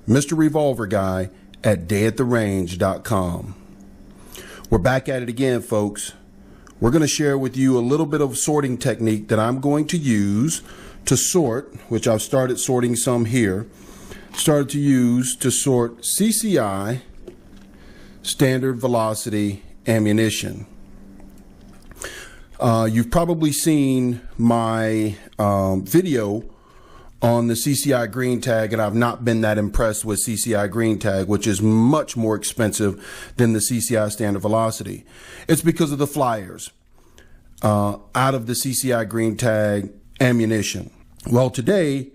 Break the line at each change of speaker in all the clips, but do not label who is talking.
Mr. Revolver Guy at dayattherange.com. We're back at it again, folks. We're going to share with you a little bit of sorting technique that I'm going to use to sort, which I've started sorting some here, started to use to sort CCI Stadard Velocity ammunition. You've probably seen my video on the CCI green tag, and I've not been that impressed with CCI green tag, which is much more expensive than the CCI Stadard Velocity. It's because of the flyers out of the CCI green tag ammunition. Well, today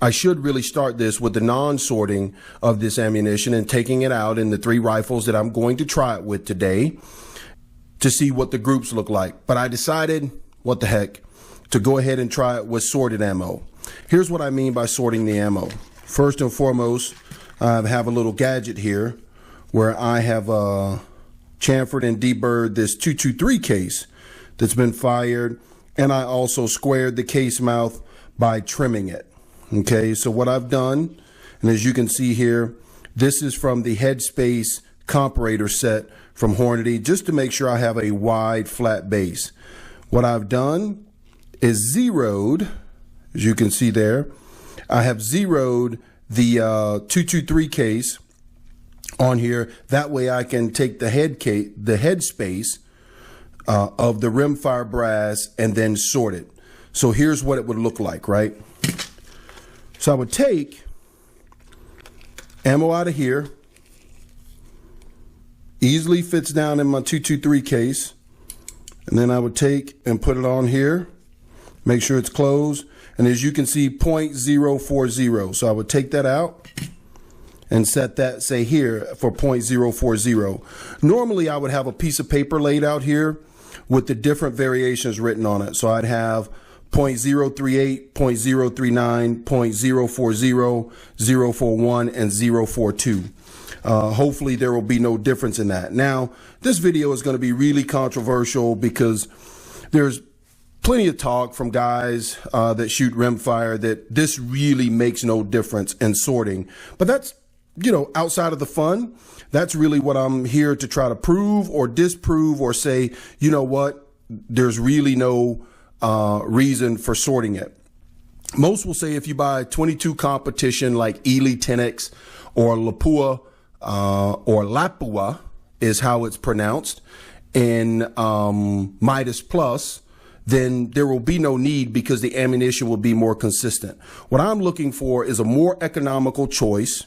I should really start this with the non-sorting of this ammunition and taking it out in the 3 rifles that I'm going to try it with today to see what the groups look like. But I decided, what the heck, to go ahead and try it with sorted ammo. Here's what I mean by sorting the ammo. First and foremost, I have a little gadget here where I have chamfered and deburred this 223 case that's been fired, and I also squared the case mouth by trimming it. Okay, so what I've done, and as you can see here, this is from the headspace comparator set from Hornady, just to make sure I have a wide flat base. What I've done is zeroed, as you can see there, I have zeroed the 223 case on here. That way I can take the head space of the rimfire brass and then sort it. So here's what it would look like, right? So I would take ammo out of here, easily fits down in my 223 case, and then I would take and put it on here, make sure it's closed, and as you can see, .040. So I would take that out and set that, say here, for .040. Normally I would have a piece of paper laid out here with the different variations written on it. So I'd have .038, .039, .040, 041, and 042. Hopefully there will be no difference in that. Now, this video is going to be really controversial because there's plenty of talk from guys that shoot rimfire that this really makes no difference in sorting. But that's, you know, outside of the fun, that's really what I'm here to try to prove or disprove or say, you know what, there's really no reason for sorting it. Most will say if you buy a 22 competition like Ely 10X or Lapua or Lapua is how it's pronounced in Midas Plus, then there will be no need because the ammunition will be more consistent. What I'm looking for is a more economical choice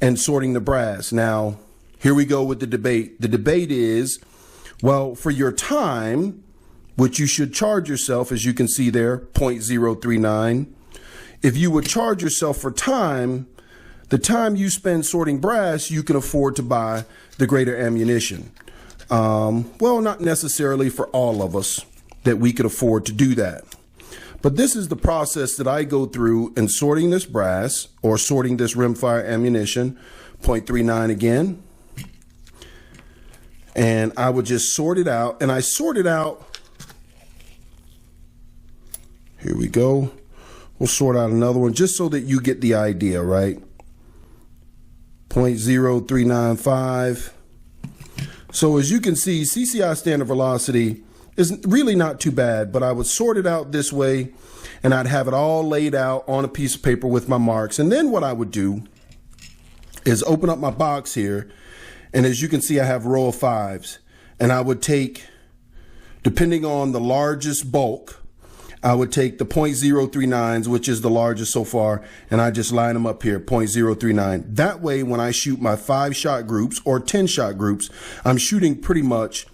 and sorting the brass. Now, here we go with the debate. The debate is, well, for your time, which you should charge yourself, as you can see there, .039. If you would charge yourself for time, the time you spend sorting brass, you can afford to buy the greater ammunition. Well, not necessarily for all of us that we could afford to do that. But this is the process that I go through in sorting this brass or sorting this rimfire ammunition, .39 again. And I would just sort it out, and I sort it out. Here we go. We'll sort out another one just so that you get the idea, right? .0395. So as you can see, CCI Stadard Velocity is really not too bad, but I would sort it out this way and I'd have it all laid out on a piece of paper with my marks. And then what I would do is open up my box here, and as you can see, I have a row of 5s, and I would take, depending on the largest bulk, I would take the .039s, which is the largest so far, and I just line them up here, .039. That way, when I shoot my 5-shot groups or 10-shot groups, I'm shooting pretty much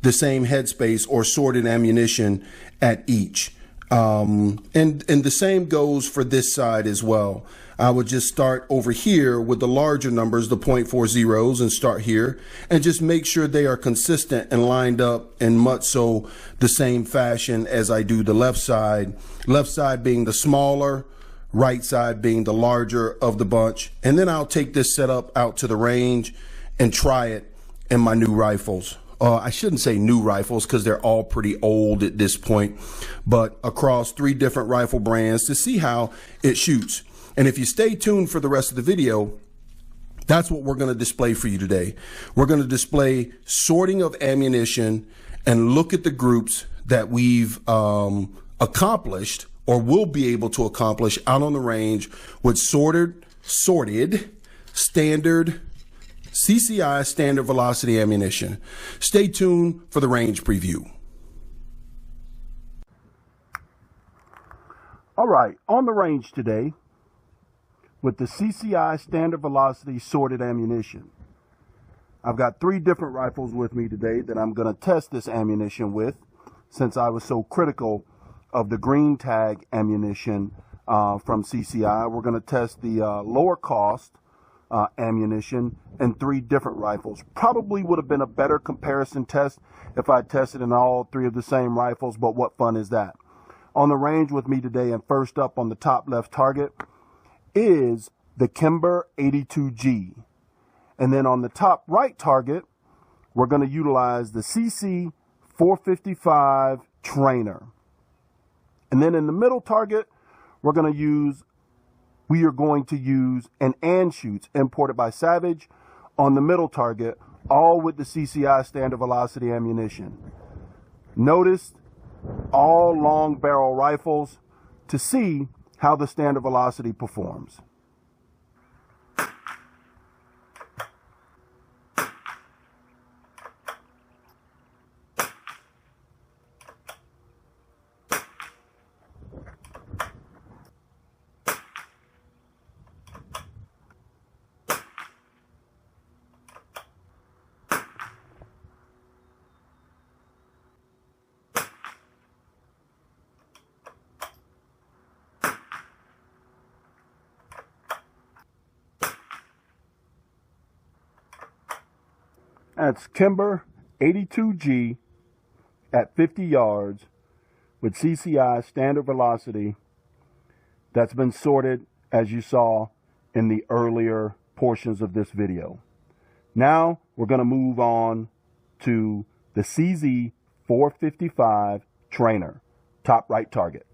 the same headspace or sorted ammunition at each. And the same goes for this side as well. I would just start over here with the larger numbers, the .40s, and start here and just make sure they are consistent and lined up in much so the same fashion as I do the left side being the smaller, right side being the larger of the bunch. And then I'll take this setup out to the range and try it in my new rifles. I shouldn't say new rifles because they're all pretty old at this point, but across 3 different rifle brands to see how it shoots. And if you stay tuned for the rest of the video, That's what we're going to display for you today. We're going to display sorting of ammunition and look at the groups that we've accomplished or will be able to accomplish out on the range with sorted standard CCI Stadard Velocity ammunition. Stay tuned for the range preview. All right, on the range today with the CCI Stadard Velocity sorted ammunition. I've got 3 different rifles with me today that I'm going to test this ammunition with, since I was so critical of the green tag ammunition from CCI. We're going to test the lower cost ammunition in 3 different rifles. Probably would have been a better comparison test if I tested in all 3 of the same rifles, but what fun is that? On the range with me today, and first up on the top left target is the Kimber 82G. And then on the top right target, we're going to utilize the CC 455 Trainer. And then in the middle target, we are going to use an Anschutz imported by Savage on the middle target, all with the CCI Stadard Velocity ammunition. Notice all long barrel rifles to see how the Stadard Velocity performs. That's Kimber 82G at 50 yards with CCI Stadard Velocity that's been sorted, as you saw in the earlier portions of this video. Now we're going to move on to the CZ 455 Trainer, top right target.